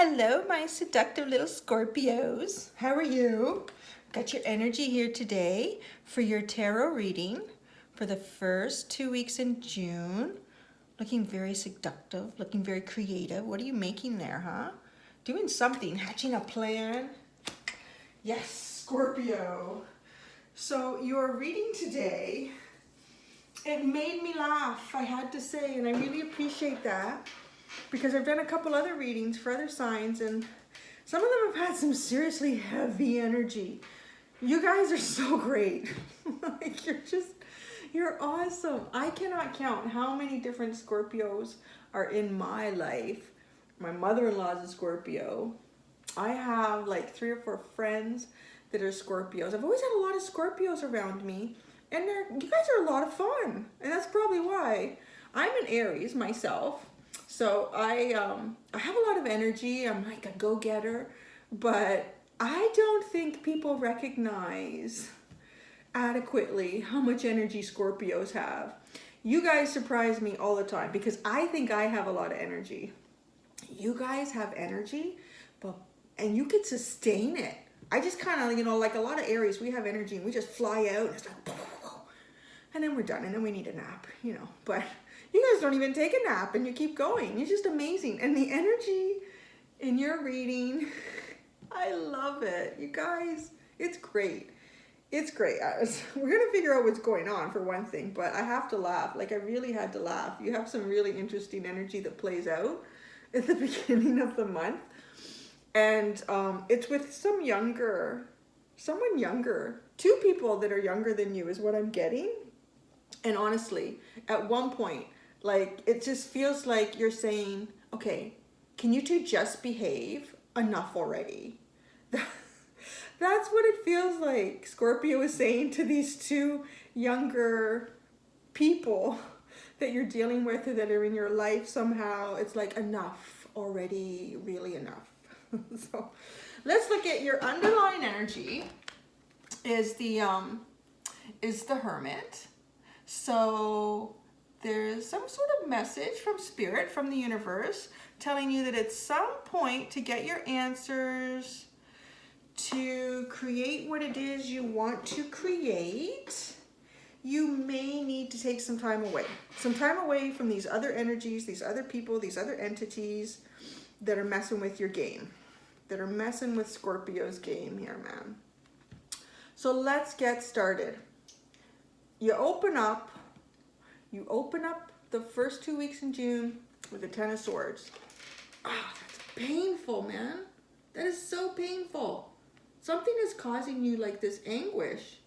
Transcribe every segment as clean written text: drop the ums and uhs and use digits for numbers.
Hello, my seductive little Scorpios. How are you? Got your energy here today for your tarot reading for the first 2 weeks in June. Looking very seductive, looking very creative. What are you making there, huh? Doing something, hatching a plan. Yes, Scorpio. So your reading today, it made me laugh, I had to say, and I really appreciate that. Because I've done a couple other readings for other signs and some of them have had some seriously heavy energy. You guys are so great. Like you're awesome. I cannot count how many different Scorpios are in my life. My mother-in-law is a Scorpio. I have like 3 or 4 friends that are Scorpios. I've always had a lot of Scorpios around me and you guys are a lot of fun. And that's probably why. I'm an Aries myself. So I have a lot of energy. I'm like a go-getter, but I don't think people recognize adequately how much energy Scorpios have. You guys surprise me all the time because I think I have a lot of energy. You guys have energy, and you can sustain it. I just kind of, like a lot of Aries, we have energy and we just fly out and it's like, and then we're done and then we need a nap, but you guys don't even take a nap and you keep going. You're just amazing. And the energy in your reading, I love it. You guys, it's great. It's great. We're going to figure out what's going on for one thing, but I have to laugh. Like I really had to laugh. You have some really interesting energy that plays out at the beginning of the month. And it's with someone younger. 2 people that are younger than you is what I'm getting. And honestly, at one point, like, it just feels like you're saying, okay, can you 2 just behave enough already? That's what it feels like Scorpio is saying to these 2 younger people that you're dealing with or that are in your life somehow. It's like enough already, really enough. So let's look at your underlying energy is the Hermit. So there's some sort of message from Spirit, from the universe, telling you that at some point to get your answers, to create what it is you want to create, you may need to take some time away. Some time away from these other energies, these other people, these other entities that are messing with your game, that are messing with Scorpio's game here, man. So let's get started. You open up the first 2 weeks in June with the 10 of Swords. Ah, that's painful, man. That is so painful. Something is causing you like this anguish.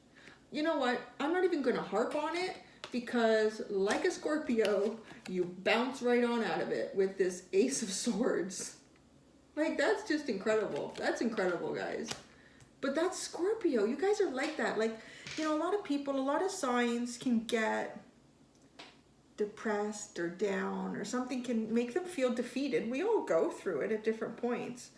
You know what? I'm not even going to harp on it because like a Scorpio, you bounce right on out of it with this Ace of Swords. Like, that's just incredible. That's incredible, guys. But that's Scorpio. You guys are like that. Like, a lot of people, a lot of signs can get depressed or down or something can make them feel defeated. We all go through it at different points.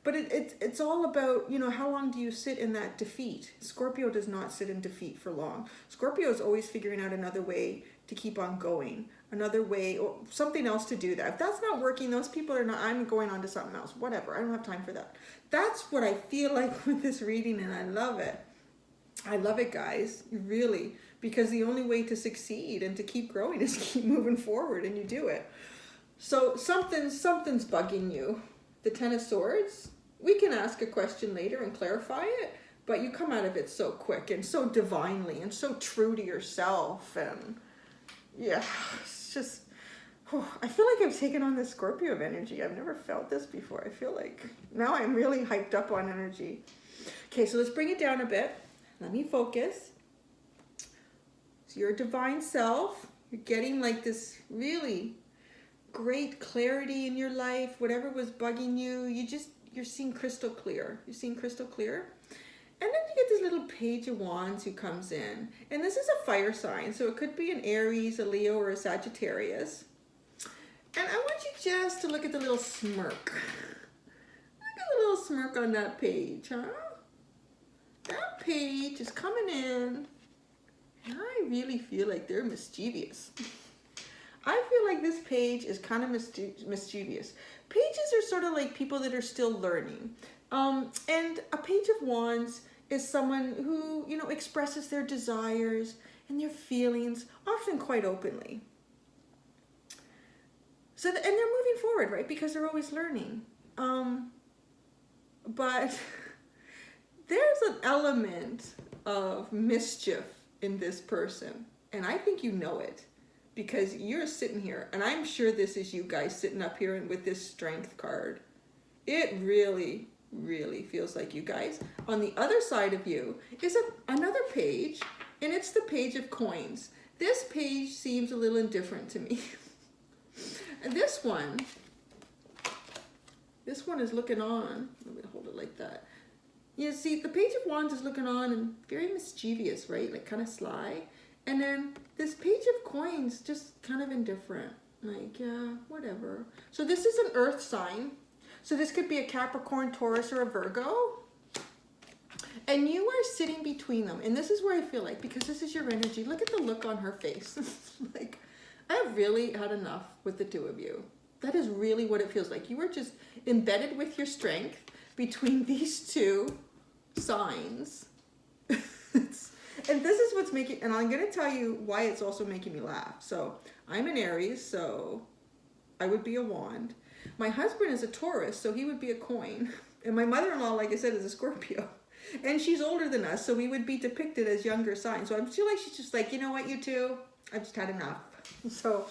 But it's all about, how long do you sit in that defeat? Scorpio does not sit in defeat for long. Scorpio is always figuring out another way to keep on going, another way or something else to do that. If that's not working, those people are not, I'm going on to something else, whatever. I don't have time for that. That's what I feel like with this reading, and I love it. I love it, guys, really, because the only way to succeed and to keep growing is keep moving forward, and you do it. So something's bugging you. The 10 of Swords, we can ask a question later and clarify it, but you come out of it so quick and so divinely and so true to yourself. And yeah, it's just, I feel like I've taken on this Scorpio of energy. I've never felt this before. I feel like now I'm really hyped up on energy. Okay, so let's bring it down a bit. Let me focus. So your divine self, you're getting like this really great clarity in your life. Whatever was bugging you, you're seeing crystal clear. You're seeing crystal clear. And then you get this little Page of Wands who comes in. And this is a fire sign. So it could be an Aries, a Leo, or a Sagittarius. And I want you just to look at the little smirk. Look at the little smirk on that page, huh? That page is coming in. And I really feel like they're mischievous. I feel like this page is kind of mischievous Pages are sort of like people that are still learning. And a Page of Wands is someone who, you know, expresses their desires and their feelings, often quite openly. So, and they're moving forward, right? Because they're always learning. But there's an element of mischief in this person. And I think you know it because you're sitting here. And I'm sure this is you guys sitting up here and with this Strength card. It really, really feels like you guys. On the other side of you is another page, and it's the Page of Coins. This page seems a little indifferent to me. And this one is looking on. Let me hold it like that. You see, the Page of Wands is looking on and very mischievous, right? Like kind of sly. And then this Page of Coins, just kind of indifferent. Like, yeah, whatever. So this is an earth sign. So this could be a Capricorn, Taurus, or a Virgo. And you are sitting between them. And this is where I feel like, because this is your energy, look at the look on her face. Like, I have really had enough with the two of you. That is really what it feels like. You are just embedded with your strength between these two signs. And this is what's making, and I'm going to tell you why it's also making me laugh. So I'm an Aries, so I would be a wand. My husband is a Taurus, so he would be a coin. And my mother-in-law, like I said, is a Scorpio. And she's older than us, so we would be depicted as younger signs. So I feel like she's just like, you know what, you two? I've just had enough. So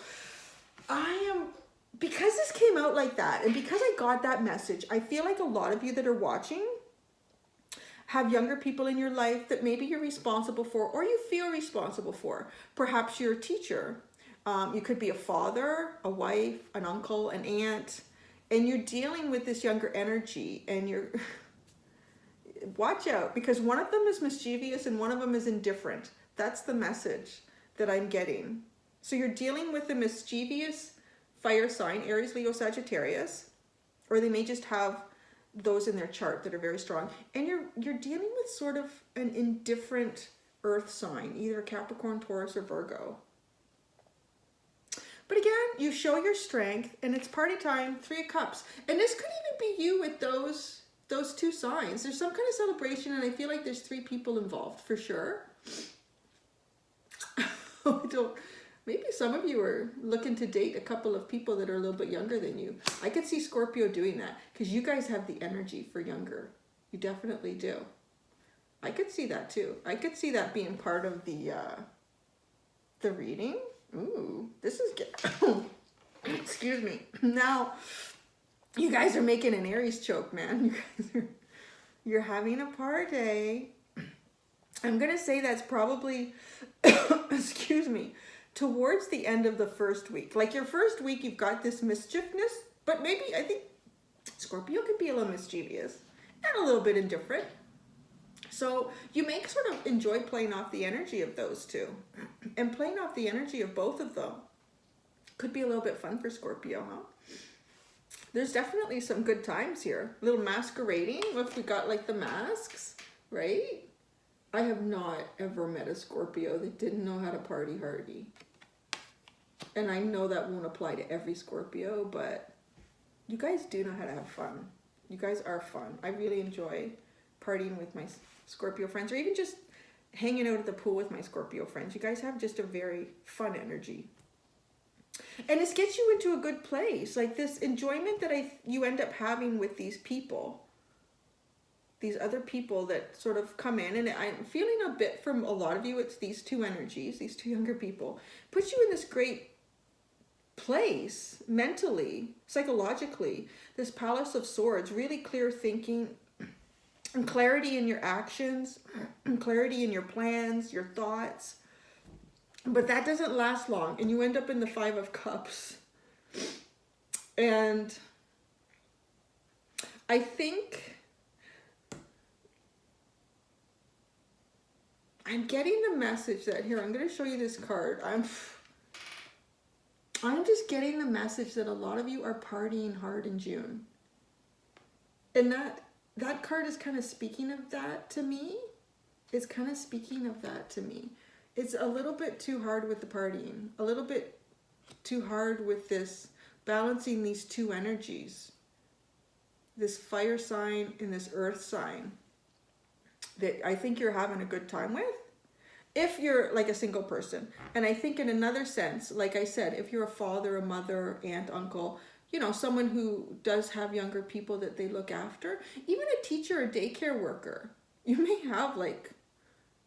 because this came out like that, and because I got that message, I feel like a lot of you that are watching have younger people in your life that maybe you're responsible for, or you feel responsible for. Perhaps you're a teacher. You could be a father, a wife, an uncle, an aunt, and you're dealing with this younger energy, and you're watch out, because one of them is mischievous and one of them is indifferent. That's the message that I'm getting. So you're dealing with a mischievous fire sign, Aries, Leo, Sagittarius, or they may just have those in their chart that are very strong. And you're dealing with sort of an indifferent earth sign, either Capricorn, Taurus, or Virgo. But again, you show your strength, and it's party time, 3 of Cups. And this could even be you with those two signs. There's some kind of celebration, and I feel like there's 3 people involved for sure. Maybe some of you are looking to date a couple of people that are a little bit younger than you. I could see Scorpio doing that because you guys have the energy for younger. You definitely do. I could see that too. I could see that being part of the reading. Ooh, this is excuse me. Now, you guys are making an Aries choke, man. You're having a party. I'm gonna say that's probably, excuse me, towards the end of the first week. Like your first week, you've got this mischievousness, but maybe I think Scorpio could be a little mischievous and a little bit indifferent. So you may sort of enjoy playing off the energy of those two, and playing off the energy of both of them could be a little bit fun for Scorpio, huh? There's definitely some good times here. A little masquerading. If we got like the masks, right? I have not ever met a Scorpio that didn't know how to party hardy. And I know that won't apply to every Scorpio, but you guys do know how to have fun. You guys are fun. I really enjoy partying with my Scorpio friends, or even just hanging out at the pool with my Scorpio friends. You guys have just a very fun energy. And this gets you into a good place. Like this enjoyment that you end up having with these people. These other people that sort of come in, and I'm feeling a bit from a lot of you, it's these two energies, these two younger people, puts you in this great place mentally, psychologically, this Palace of Swords, really clear thinking and clarity in your actions, and clarity in your plans, your thoughts. But that doesn't last long, and you end up in the 5 of Cups. And I think I'm getting the message that here, I'm going to show you this card. I'm just getting the message that a lot of you are partying hard in June. And that card is kind of speaking of that to me. It's kind of speaking of that to me. It's a little bit too hard with the partying. A little bit too hard with this balancing these two energies, this fire sign and this earth sign, that I think you're having a good time with. If you're like a single person. And I think in another sense, like I said, if you're a father, a mother, aunt, uncle, you know, someone who does have younger people that they look after, even a teacher or daycare worker, you may have like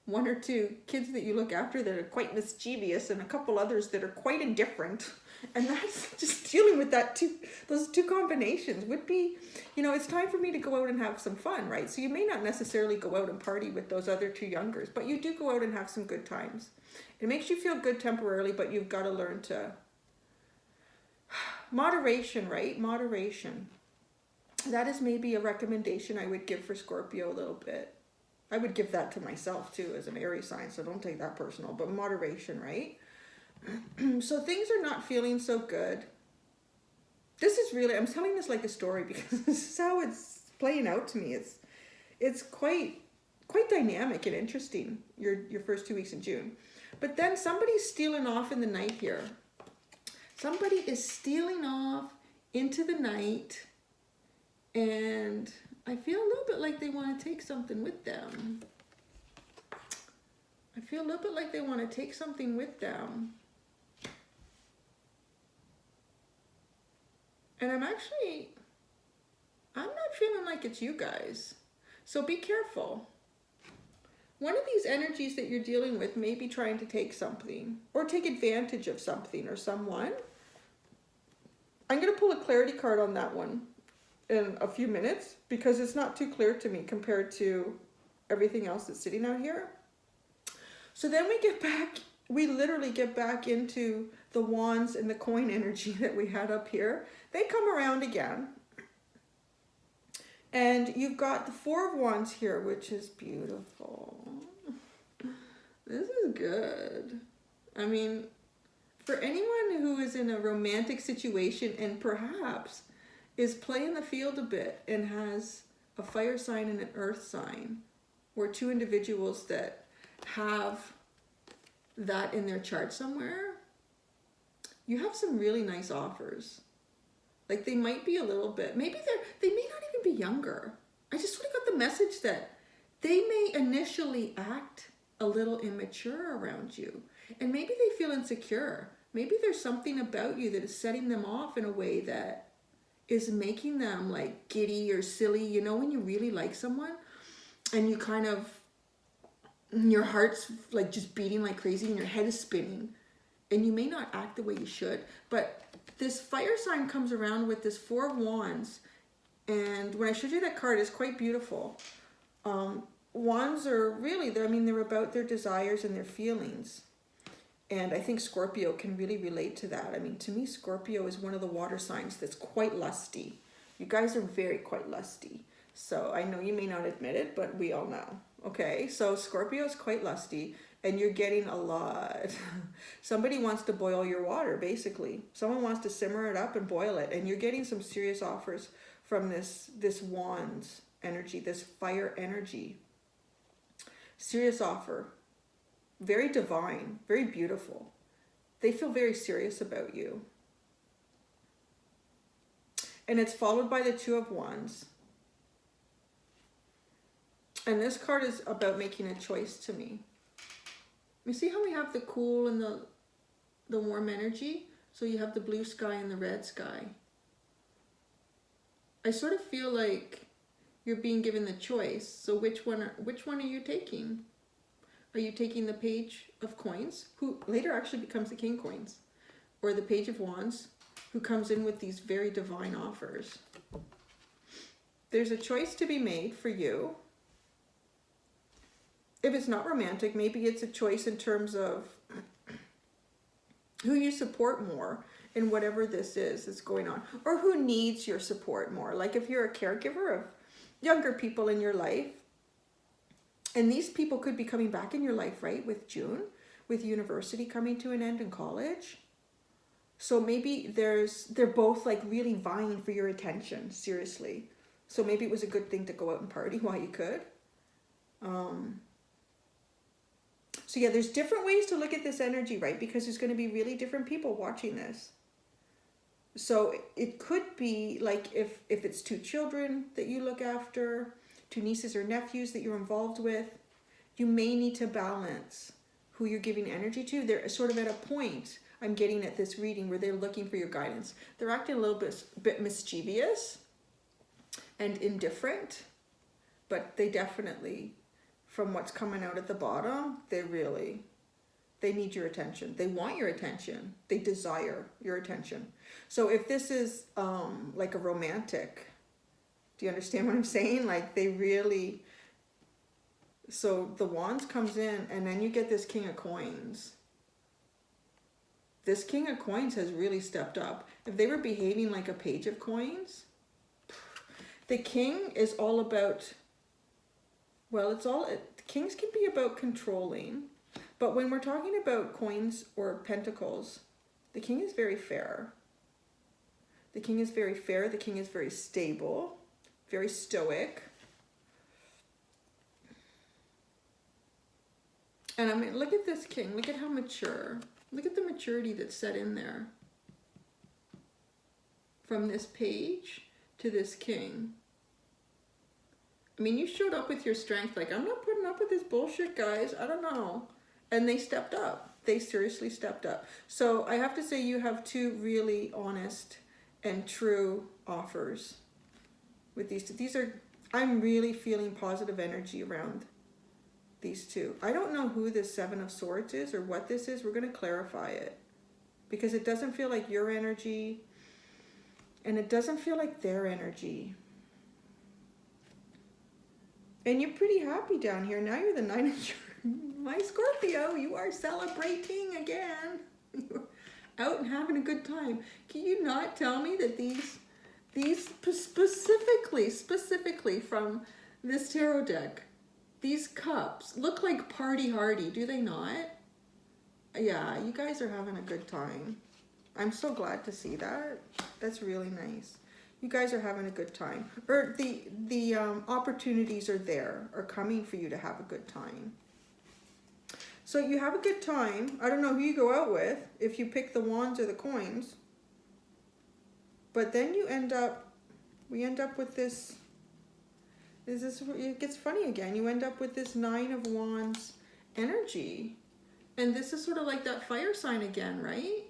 one or two kids that you look after that are quite mischievous and a couple others that are quite indifferent. And that's just dealing with those two combinations would be, you know, it's time for me to go out and have some fun, right? So you may not necessarily go out and party with those other two youngers, but you do go out and have some good times. It makes you feel good temporarily, but you've got to learn to, moderation, right? Moderation. That is maybe a recommendation I would give for Scorpio a little bit. I would give that to myself too as an Aries sign, so don't take that personal, but moderation, right? So things are not feeling so good. This is really, I'm telling this like a story because this is how it's playing out to me. It's quite dynamic and interesting, your first 2 weeks in June. But then somebody's stealing off in the night here. Somebody is stealing off into the night, and I feel a little bit like they want to take something with them. I feel a little bit like they want to take something with them. And I'm not feeling like it's you guys. So be careful. One of these energies that you're dealing with may be trying to take something or take advantage of something or someone. I'm going to pull a clarity card on that one in a few minutes because it's not too clear to me compared to everything else that's sitting out here. So then we literally get back into the wands and the coin energy that we had up here. They come around again. And you've got the Four of Wands here, which is beautiful. This is good. I mean, for anyone who is in a romantic situation and perhaps is playing the field a bit and has a fire sign and an earth sign, or two individuals that have that in their chart somewhere, you have some really nice offers. Like they might be a little bit, maybe they may not even be younger. I just sort of got the message that they may initially act a little immature around you, and maybe they feel insecure. Maybe there's something about you that is setting them off in a way that is making them like giddy or silly. You know, when you really like someone and you kind of, your heart's like just beating like crazy and your head is spinning and you may not act the way you should, but this fire sign comes around with this Four of Wands, and when I showed you that card, it's quite beautiful. Wands are really, they're about their desires and their feelings. And I think Scorpio can really relate to that. I mean, to me, Scorpio is one of the water signs that's quite lusty. You guys are quite lusty. So I know you may not admit it, but we all know. Okay, so Scorpio is quite lusty, and you're getting a lot. Somebody wants to boil your water, basically. Someone wants to simmer it up and boil it, and you're getting some serious offers from this Wands energy, this fire energy. Serious offer. Very divine, very beautiful. They feel very serious about you. And it's followed by the Two of Wands. And this card is about making a choice to me. You see how we have the cool and the warm energy? So you have the blue sky and the red sky. I sort of feel like you're being given the choice. So which one are you taking? Are you taking the Page of Coins, who later actually becomes the King Coins, or the Page of Wands, who comes in with these very divine offers? There's a choice to be made for you. If it's not romantic, maybe it's a choice in terms of who you support more in whatever this is that's going on, or who needs your support more. Like if you're a caregiver of younger people in your life, and these people could be coming back in your life, right, with June, with university coming to an end in college. So maybe they're both like really vying for your attention, seriously. So maybe it was a good thing to go out and party while you could. So yeah, there's different ways to look at this energy, right? Because there's going to be really different people watching this. So it could be like if it's two children that you look after, two nieces or nephews that you're involved with, you may need to balance who you're giving energy to. They're sort of at a point, I'm getting at this reading, where they're looking for your guidance. They're acting a little bit mischievous and indifferent, but they definitely, from what's coming out at the bottom, they need your attention. They want your attention. They desire your attention. So if this is like a romantic, do you understand what I'm saying? Like they really, so the Wands comes in and then you get this King of Coins. This King of Coins has really stepped up. If they were behaving like a Page of Coins, the King is all about, well, kings can be about controlling, but when we're talking about coins or pentacles, the King is very fair. The King is very fair. The King is very stable, very stoic. And I mean, look at this King. Look at how mature. Look at the maturity that's set in there. From this Page to this King. I mean, you showed up with your strength. Like, I'm not putting up with this bullshit, guys. I don't know. And they stepped up. They seriously stepped up. So I have to say you have two really honest and true offers with these two. I'm really feeling positive energy around these two. I don't know who this Seven of Swords is or what this is. We're going to clarify it. Because it doesn't feel like your energy. And it doesn't feel like their energy. And you're pretty happy down here. Now you're the Nine of my Scorpio. You are celebrating again. You're out and having a good time. Can you not tell me that these specifically from this tarot deck, these cups look like party hardy, do they not? Yeah, you guys are having a good time. I'm so glad to see that. That's really nice. You guys are having a good time. Or the opportunities are coming for you to have a good time. So you have a good time. I don't know who you go out with, if you pick the Wands or the Coins. But then we end up with this, it gets funny again. You end up with this Nine of Wands energy. And this is sort of like that fire sign again, right?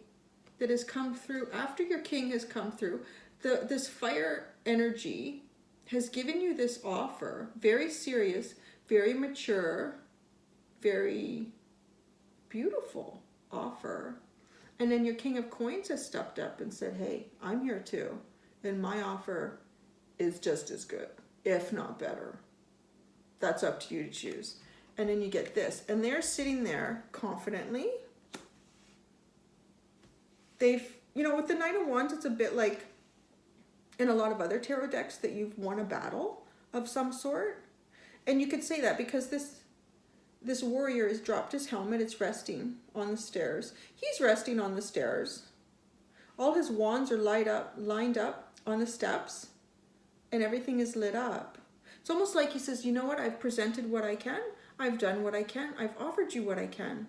That has come through after your King has come through. This fire energy has given you this offer, very serious, very mature, very beautiful offer. And then your King of Coins has stepped up and said, hey, I'm here too. And my offer is just as good, if not better. That's up to you to choose. And then you get this. And they're sitting there confidently. With the Knight of Wands, it's a bit like in a lot of other tarot decks that you've won a battle of some sort. And you could say that because this warrior has dropped his helmet. It's resting on the stairs. He's resting on the stairs. All his wands are lined up on the steps, and everything is lit up. It's almost like he says, you know what? I've presented what I can. I've done what I can. I've offered you what I can.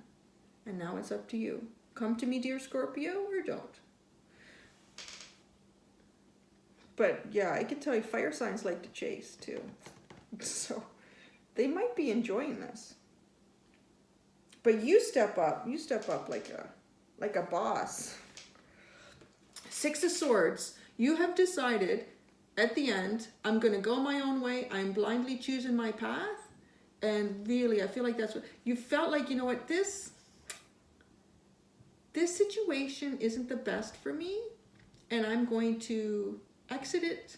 And now it's up to you. Come to me, dear Scorpio, or don't. But yeah, I can tell you fire signs like to chase too. So they might be enjoying this. But you step up like a boss. Six of Swords. You have decided at the end, I'm going to go my own way. I'm blindly choosing my path. And really, I feel like that's what you felt like, you know what, this situation isn't the best for me. And I'm going to exit it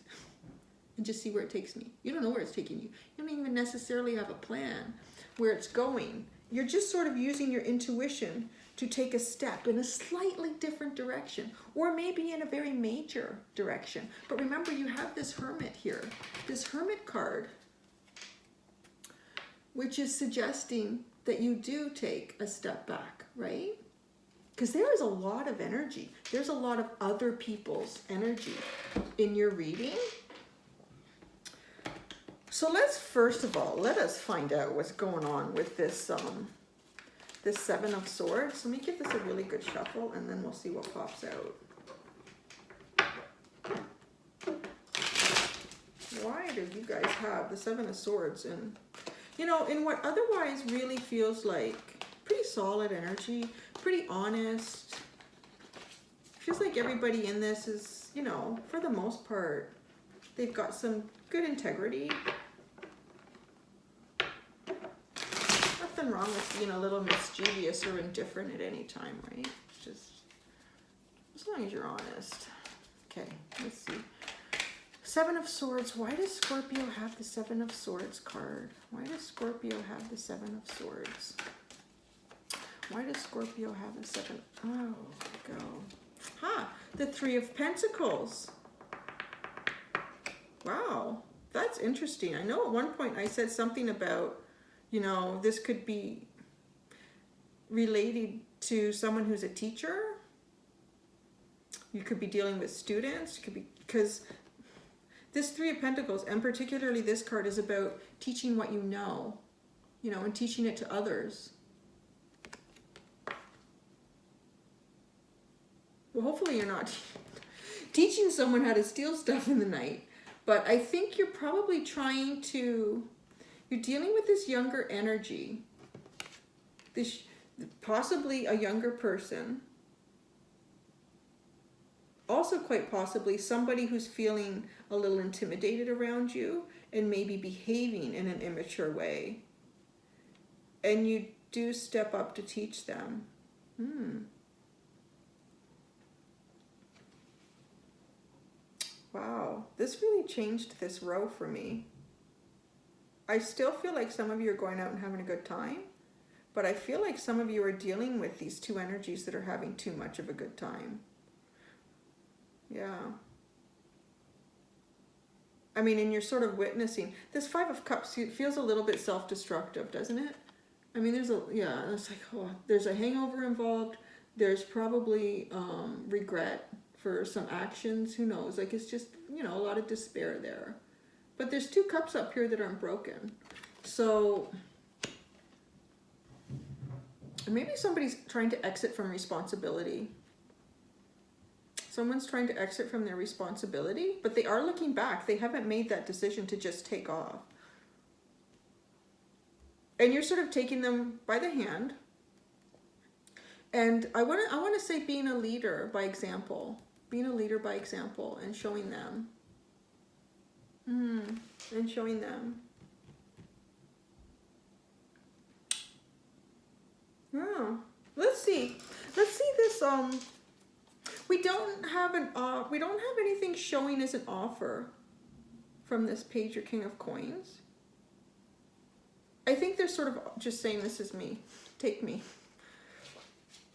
and just see where it takes me. You don't know where it's taking you. You don't even necessarily have a plan where it's going. You're just sort of using your intuition to take a step in a slightly different direction, or maybe in a very major direction. But remember, you have this Hermit here, this Hermit card, which is suggesting that you do take a step back, right? Because there is a lot of energy. There's a lot of other people's energy in your reading. So let's, first of all, let us find out what's going on with this this Seven of Swords. Let me give this a really good shuffle, and then we'll see what pops out. do you guys have? The Seven of Swords, and you know, in what otherwise really feels like pretty solid energy, pretty honest. Feels like everybody in this is, you know, for the most part, they've got some good integrity. Nothing wrong with being a little mischievous or indifferent at any time, right? Just as long as you're honest. Okay, let's see. Seven of Swords. Why does Scorpio have the Seven of Swords card? Why does Scorpio have the Seven of Swords? Why does Scorpio have the Seven? Oh, go. Ha! The Three of Pentacles. Wow, that's interesting. I know at one point I said something about, you know, this could be related to someone who's a teacher. You could be dealing with students. It could be, because this Three of Pentacles, and particularly this card, is about teaching what you know, and teaching it to others. Well, hopefully you're not teaching someone how to steal stuff in the night, but I think you're probably trying to, you're dealing with this younger energy, this possibly a younger person, also quite possibly somebody who's feeling a little intimidated around you and maybe behaving in an immature way, and you do step up to teach them. Wow, this really changed this row for me. I still feel like some of you are going out and having a good time, but I feel like some of you are dealing with these two energies that are having too much of a good time. Yeah. I mean, and you're sort of witnessing. This Five of Cups feels a little bit self-destructive, doesn't it? I mean, it's like, oh, there's a hangover involved. There's probably regret for some actions, who knows, like it's just, a lot of despair there. But there's two cups up here that aren't broken. So maybe somebody's trying to exit from responsibility. Someone's trying to exit from their responsibility, but they are looking back. They haven't made that decision to just take off. And you're sort of taking them by the hand. And I want to say being a leader by example. Being a leader by example and showing them. And showing them. Oh, let's see. Let's see this. We don't have anything showing as an offer from this Page or King of Coins. I think they're sort of just saying, this is me. Take me.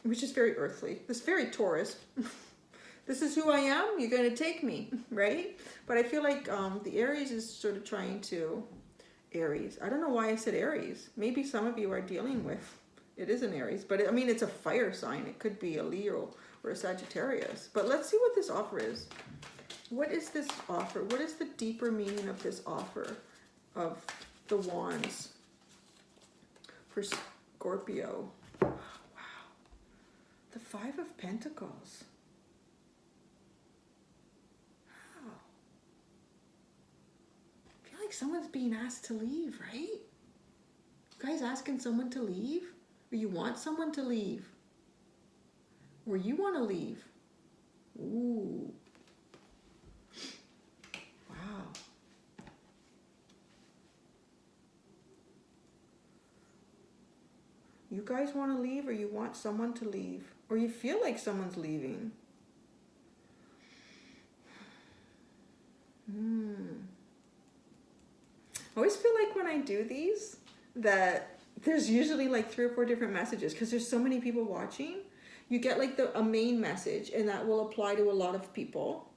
Which is very earthly. This is very Taurus. This is who I am, you're going to take me, right? But I feel like the Aries is sort of trying to... Aries. I don't know why I said Aries. Maybe some of you are dealing with... It is an Aries, but I mean, it's a fire sign. It could be a Leo or a Sagittarius. But let's see what this offer is. What is this offer? What is the deeper meaning of this offer of the Wands for Scorpio? Wow. The Five of Pentacles. Wow. I feel like someone's being asked to leave, right? You guys asking someone to leave? Or you want someone to leave? Or you want to leave? Ooh. Wow. You guys want to leave, or you want someone to leave? Or you feel like someone's leaving? I always feel like when I do these, that there's usually like 3 or 4 different messages, because there's so many people watching. You get like a main message, and that will apply to a lot of people.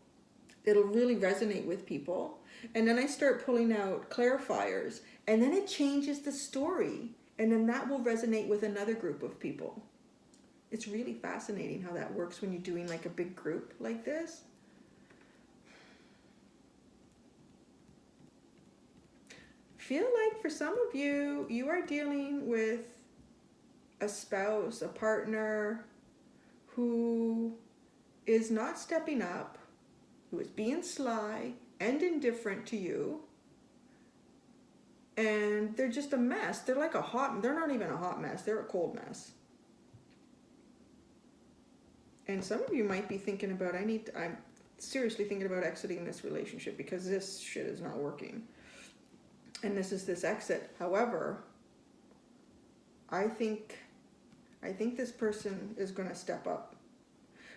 It'll really resonate with people. And then I start pulling out clarifiers, and then it changes the story. And then that will resonate with another group of people. It's really fascinating how that works when you're doing like a big group like this. Feel like for some of you, you are dealing with a spouse, a partner who is not stepping up, who is being sly and indifferent to you. and they're just a mess. They're like they're not even a hot mess. They're a cold mess. And some of you might be thinking about, I'm seriously thinking about exiting this relationship because this shit is not working. And this is this exit. However, I think this person is going to step up.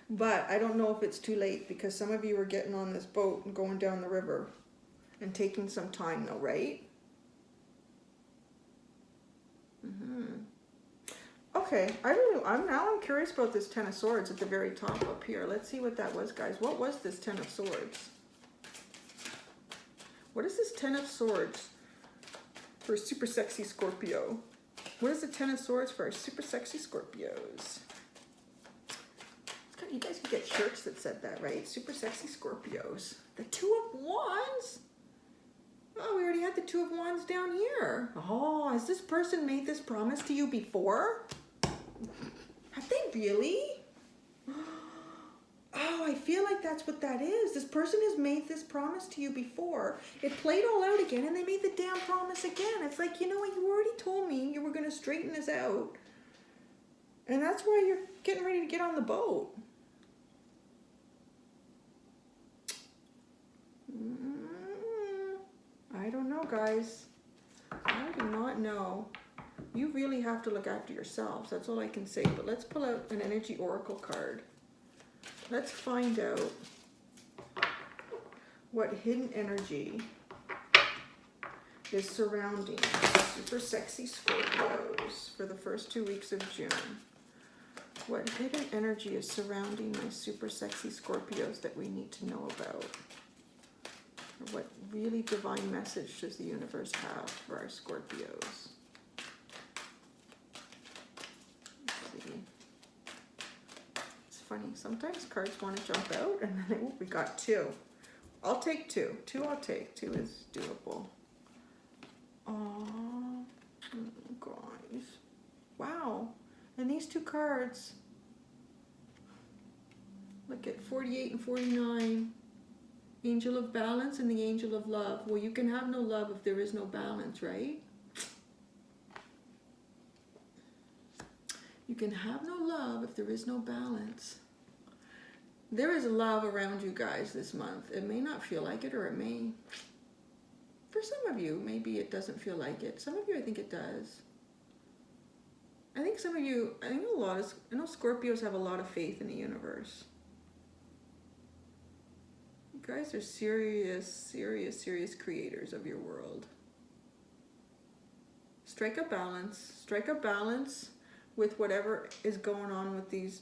But I don't know if it's too late because some of you are getting on this boat and going down the river and taking some time though, right? Okay, I'm curious about this Ten of Swords at the very top up here. Let's see what that was, guys. What was this Ten of Swords? What is this Ten of Swords for a super sexy Scorpio? What is the Ten of Swords for our super sexy Scorpios? You guys could get shirts that said that, right? Super sexy Scorpios. The Two of Wands? Oh, we already had the Two of Wands down here. Oh, has this person made this promise to you before? Have they really? Oh, I feel like that's what that is. This person has made this promise to you before. It played all out again and they made the damn promise again. It's like, you know what? You already told me you were going to straighten this out. And that's why you're getting ready to get on the boat. I don't know, guys. I do not know. You really have to look after yourselves. That's all I can say. But let's pull out an energy oracle card. Let's find out what hidden energy is surrounding super sexy Scorpios for the first 2 weeks of June. What hidden energy is surrounding my super sexy Scorpios that we need to know about? What really divine message does the universe have for our Scorpios? Let's see. It's funny. Sometimes cards want to jump out and then we got two. I'll take two. I'll take. Two is doable. Oh, guys. Wow. And these two cards, look at 48 and 49. Angel of Balance and the Angel of Love. Well, you can have no love if there is no balance, right? You can have no love if there is no balance. There is love around you guys this month. It may not feel like it, or it may. For some of you, maybe it doesn't feel like it. Some of you, I think it does. I think some of you, I know Scorpios have a lot of faith in the universe. You guys are serious creators of your world. Strike a balance with whatever is going on with these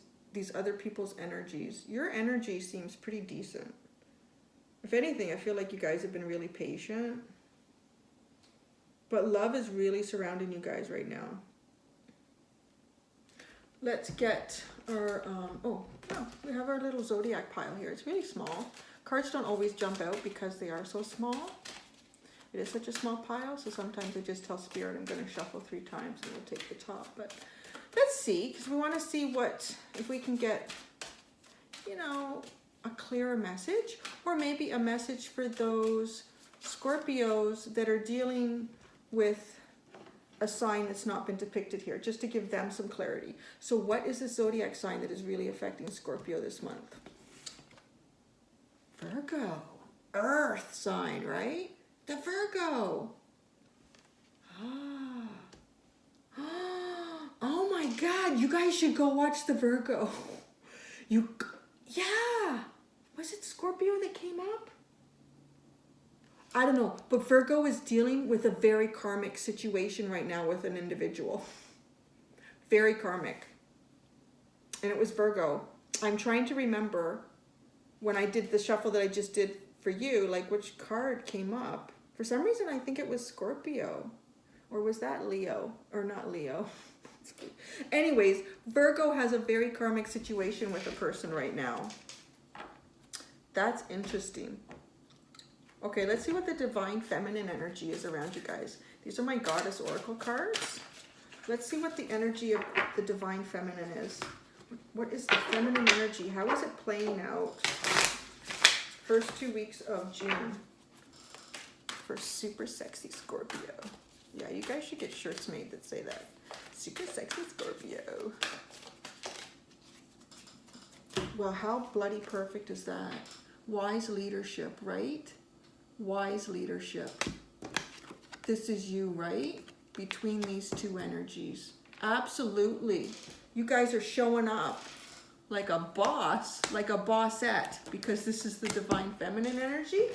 other people's energies. Your energy seems pretty decent. If anything, I feel like you guys have been really patient. But love is really surrounding you guys right now. Let's get our, we have our little zodiac pile here. It's really small. Cards don't always jump out because they are so small. It is such a small pile, so sometimes I just tell Spirit I'm going to shuffle 3 times and we'll take the top. But let's see, because we want to see if we can get, a clearer message, or maybe a message for those Scorpios that are dealing with a sign that's not been depicted here, just to give them some clarity. So what is the zodiac sign that is really affecting Scorpio this month? Virgo. Earth sign, right? The Virgo. Oh my God, you guys should go watch the Virgo. Yeah. Was it Scorpio that came up? I don't know, but Virgo is dealing with a very karmic situation right now with an individual. Very karmic. And it was Virgo. I'm trying to remember when I did the shuffle that I just did for you, like which card came up. For some reason, I think it was Scorpio. Or was that Leo? Or not Leo. Anyways, Virgo has a very karmic situation with a person right now. That's interesting. Okay, let's see what the divine feminine energy is around you guys. These are my goddess oracle cards. Let's see what the energy of the divine feminine is. What is the feminine energy? How is it playing out? First 2 weeks of June. for super sexy Scorpio. Yeah, you guys should get shirts made that say that. Super sexy Scorpio. Well, how bloody perfect is that? Wise leadership, right? Wise leadership. This is you, right? Between these two energies. Absolutely. You guys are showing up like a boss, like a bossette, because this is the divine feminine energy.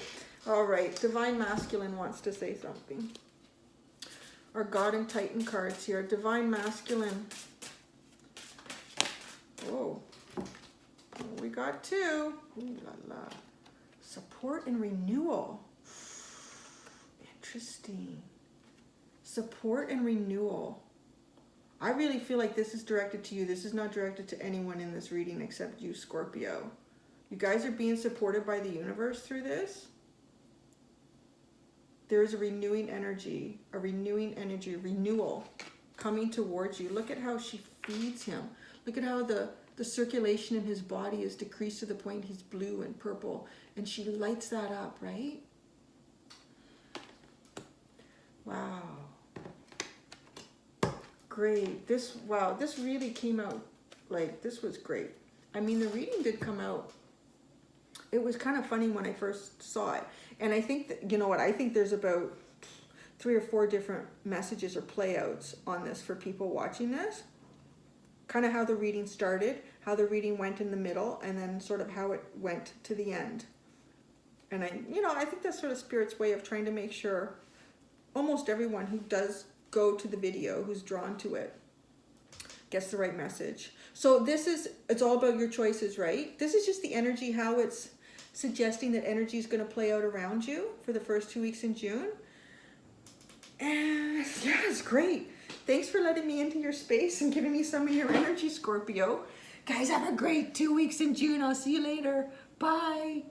All right, divine masculine wants to say something. Our God and Titan cards here. Divine masculine. Oh, we got two. Ooh la la. Support and renewal. Interesting. Support and renewal. I really feel like this is directed to you. This is not directed to anyone in this reading except you, Scorpio. You guys are being supported by the universe through this. There is a renewing energy, renewal coming towards you. Look at how she feeds him. Look at how the circulation in his body is decreased to the point he's blue and purple. And she lights that up, right? Wow. Great. This really came out, like, this was great. I mean, the reading did come out. It was kind of funny when I first saw it. And I think that, you know what, I think there's about 3 or 4 different messages or playouts on this for people watching this. Kind of how the reading started, how the reading went in the middle, and then sort of how it went to the end. And I think that's sort of Spirit's way of trying to make sure almost everyone who does go to the video, who's drawn to it, gets the right message. So it's all about your choices, right? This is just the energy, how it's suggesting that energy is going to play out around you for the first 2 weeks in June. And yeah, it's great. Thanks for letting me into your space and giving me some of your energy, Scorpio. Guys, have a great 2 weeks in June. I'll see you later. Bye.